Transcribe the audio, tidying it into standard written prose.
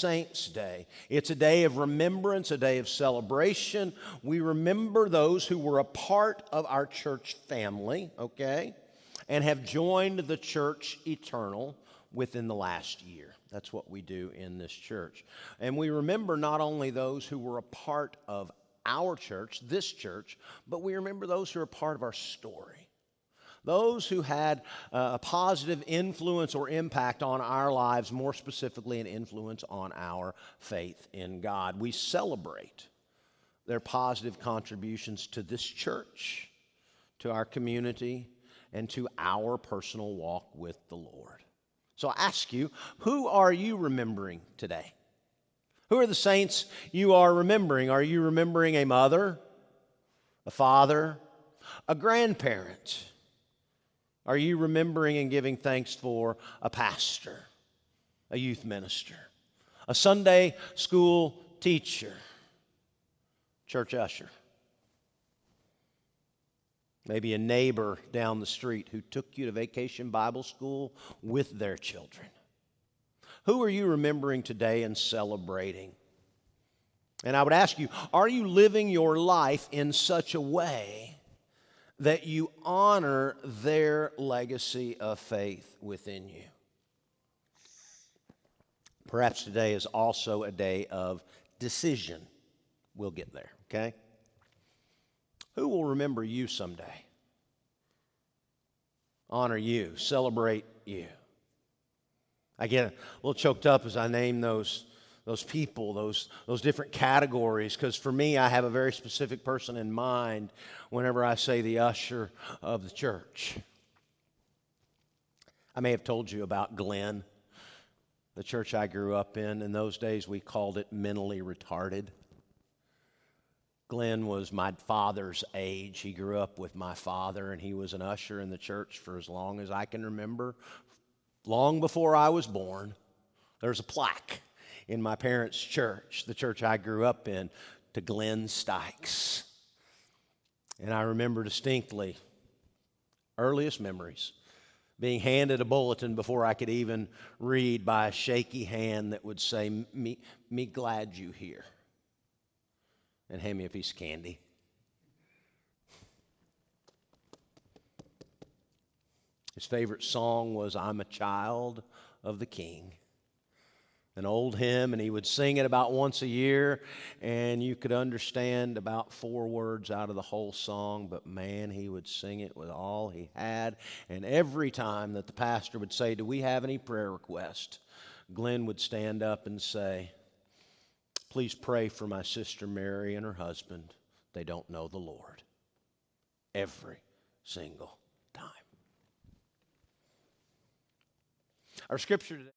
Saints' Day. It's a day of remembrance, a day of celebration. We remember those who were a part of our church family, okay, and have joined the church eternal within the last year. That's what we do in this church. And we remember not only those who were a part of our church, this church, but we remember those who are part of our story. Those who had a positive influence or impact on our lives, more specifically an influence on our faith in God. We celebrate their positive contributions to this church, to our community, and to our personal walk with the Lord. So I ask you, who are you remembering today? Who are the saints you are remembering? Are you remembering a mother, a father, a grandparent? Are you remembering and giving thanks for a pastor, a youth minister, a Sunday school teacher, church usher? Maybe a neighbor down the street who took you to Vacation Bible School with their children. Who are you remembering today and celebrating? And I would ask you, are you living your life in such a way that you honor their legacy of faith within you? Perhaps today is also a day of decision. We'll get there, okay? Who will remember you someday? Honor you, celebrate you. I get a little choked up as I name those people, those different categories, because for me, I have a very specific person in mind whenever I say the usher of the church. I may have told you about Glenn, the church I grew up in. In those days, we called it mentally retarded. Glenn was my father's age. He grew up with my father, and he was an usher in the church for as long as I can remember. Long before I was born, there's a plaque in my parents' church, the church I grew up in, to Glenn Stykes. And I remember distinctly, earliest memories, being handed a bulletin before I could even read by a shaky hand that would say, me glad you here, and hand me a piece of candy. His favorite song was I'm a Child of the King, an old hymn, and he would sing it about once a year, and you could understand about 4 words out of the whole song, but man, he would sing it with all he had. And every time that the pastor would say, do we have any prayer requests? Glenn would stand up and say, please pray for my sister Mary and her husband. They don't know the Lord. Every single time. Our scripture today